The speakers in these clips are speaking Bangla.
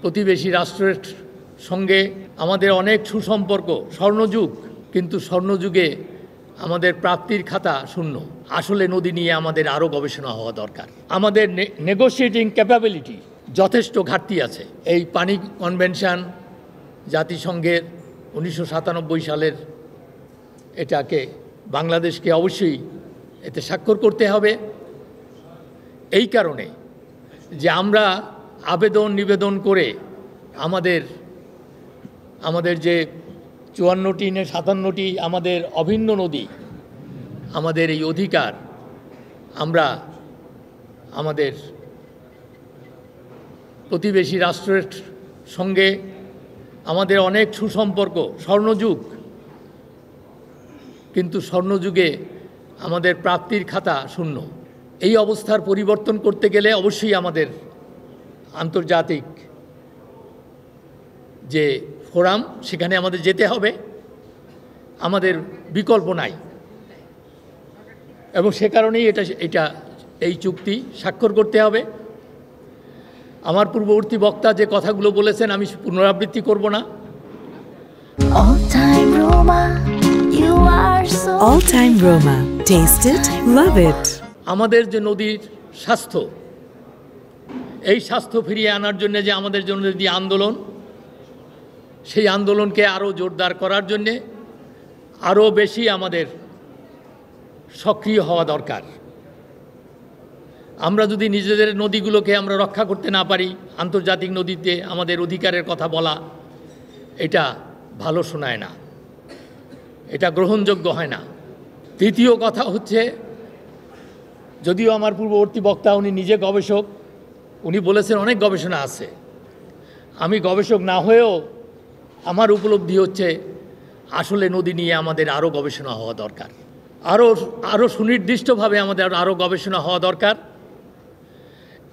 প্রতিবেশী রাষ্ট্রের সঙ্গে আমাদের অনেক সুসম্পর্ক, স্বর্ণযুগ, কিন্তু স্বর্ণযুগে আমাদের প্রাপ্তির খাতা শূন্য। আসলে নদী নিয়ে আমাদের আরও গবেষণা হওয়া দরকার। আমাদের নেগোশিয়েটিং ক্যাপাবিলিটি যথেষ্ট ঘাটতি আছে। এই পানি কনভেনশন জাতিসংঘের 1997 সালের, এটাকে বাংলাদেশকে অবশ্যই এতে স্বাক্ষর করতে হবে। এই কারণে যে আমরা আবেদন নিবেদন করে আমাদের যে 54টি না 57টি আমাদের অভিন্ন নদী, আমাদের এই অধিকার আমরা আমাদের প্রতিবেশী রাষ্ট্রের সঙ্গে আমাদের অনেক সুসম্পর্ক, স্বর্ণযুগ, কিন্তু স্বর্ণযুগে আমাদের প্রাপ্তির খাতা শূন্য। এই অবস্থার পরিবর্তন করতে গেলে অবশ্যই আমাদের আন্তর্জাতিক যে ফোরাম, সেখানে আমাদের যেতে হবে, আমাদের বিকল্প নাই। এবং সে কারণেই এই চুক্তি স্বাক্ষর করতে হবে। আমার পূর্ববর্তী বক্তা যে কথাগুলো বলেছেন আমি পুনরাবৃত্তি করব না। All time Roma. Taste it, love it. আমাদের যে নদীর স্বাস্থ্য, এই স্বাস্থ্য ফিরিয়ে আনার জন্য যে আমাদের জন্য যে আন্দোলন, সেই আন্দোলনকে আরও জোরদার করার জন্যে আরও বেশি আমাদের সক্রিয় হওয়া দরকার। আমরা যদি নিজেদের নদীগুলোকে আমরা রক্ষা করতে না পারি, আন্তর্জাতিক নদীতে আমাদের অধিকারের কথা বলা এটা ভালো শোনায় না, এটা গ্রহণযোগ্য হয় না। তৃতীয় কথা হচ্ছে, যদিও আমার পূর্ববর্তী বক্তা উনি নিজে গবেষক, উনি বলেছেন অনেক গবেষণা আছে। আমি গবেষক না হয়েও আমার উপলব্ধি হচ্ছে আসলে নদী নিয়ে আমাদের আরও গবেষণা হওয়া দরকার, আরও সুনির্দিষ্টভাবে আমাদের আরও গবেষণা হওয়া দরকার।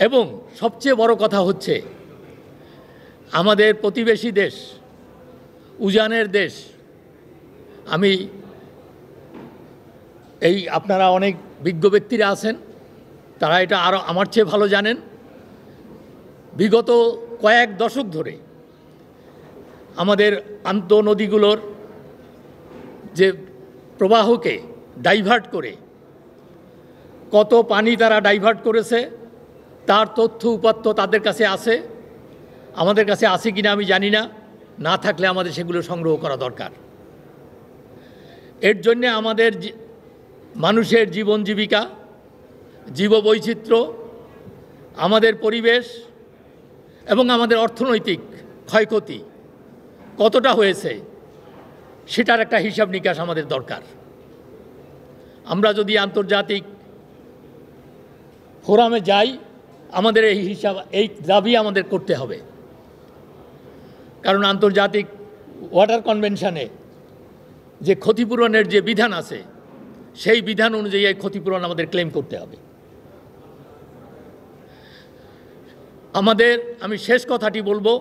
এবং সবচেয়ে বড় কথা হচ্ছে, আমাদের প্রতিবেশী দেশ, উজানের দেশ, আপনারা অনেক বিজ্ঞ ব্যক্তিরা আছেন, তারা এটা আরও আমার চেয়ে ভালো জানেন। বিগত কয়েক দশক ধরে আমাদের আন্তঃনদীগুলোর যে প্রবাহকে ডাইভার্ট করে কত পানি তারা ডাইভার্ট করেছে তার তথ্য উপাত্ত তাদের কাছে আছে। আমাদের কাছে আছে কিনা আমি জানি না, না থাকলে আমাদের সেগুলো সংগ্রহ করা দরকার। এর জন্যে আমাদের মানুষের জীবন জীবিকা, জীববৈচিত্র্য, আমাদের পরিবেশ এবং আমাদের অর্থনৈতিক ক্ষয়ক্ষতি কতটা হয়েছে সেটার একটা হিসাব নিকাশ আমাদের দরকার। আমরা যদি আন্তর্জাতিক ফোরামে যাই, আমাদের এই দাবি আমাদের করতে হবে। কারণ আন্তর্জাতিক ওয়াটার কনভেনশনে যে ক্ষতিপূরণের যে বিধান আছে, সেই বিধান অনুযায়ী এই ক্ষতিপূরণ আমাদের ক্লেম করতে হবে। আমি শেষ কথাটি বলবো,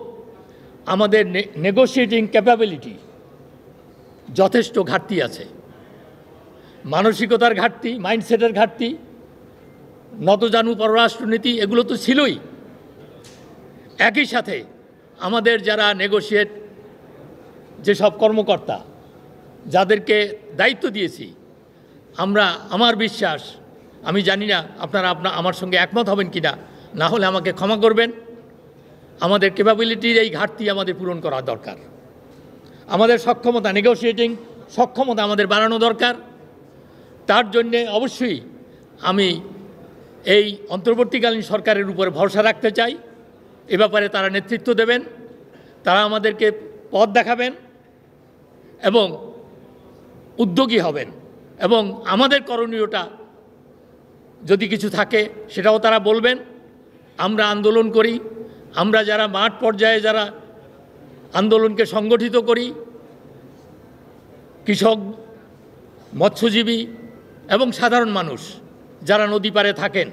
আমাদের নেগোশিয়েটিং ক্যাপাবিলিটি যথেষ্ট ঘাটতি আছে। মানসিকতার ঘাটতি, মাইন্ডসেটের ঘাটতি, নতজানু পররাষ্ট্রনীতি এগুলো তো ছিলই। একই সাথে আমাদের যারা নেগোশিয়েট যেসব কর্মকর্তা, যাদেরকে দায়িত্ব দিয়েছি, আমার বিশ্বাস, আমি জানি না আপনারা আমার সঙ্গে একমত হবেন কিনা, না হলে আমাকে ক্ষমা করবেন, আমাদের ক্যাপাবিলিটির এই ঘাটতি আমাদের পূরণ করা দরকার। আমাদের সক্ষমতা, নেগোশিয়েটিং সক্ষমতা আমাদের বাড়ানো দরকার। তার জন্যে অবশ্যই আমি এই অন্তর্বর্তীকালীন সরকারের উপরে ভরসা রাখতে চাই। এ ব্যাপারে তারা নেতৃত্ব দেবেন, তারা আমাদেরকে পথ দেখাবেন এবং উদ্যোগী হবেন, এবং আমাদের করণীয়টা যদি কিছু থাকে সেটাও তারা বলবেন। আমরা আন্দোলন করি, আমরা যারা মাঠ পর্যায়ে যারা আন্দোলনকে সংগঠিত করি, কৃষক, মৎস্যজীবী এবং সাধারণ মানুষ যারা নদী পাড়ে থাকেন,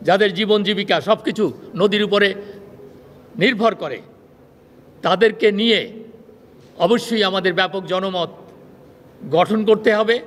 যাদের জীবন জীবিকা সব কিছু নদীর উপরে নির্ভর করে, তাদেরকে নিয়ে অবশ্যই আমাদের ব্যাপক জনমত গঠন করতে হবে।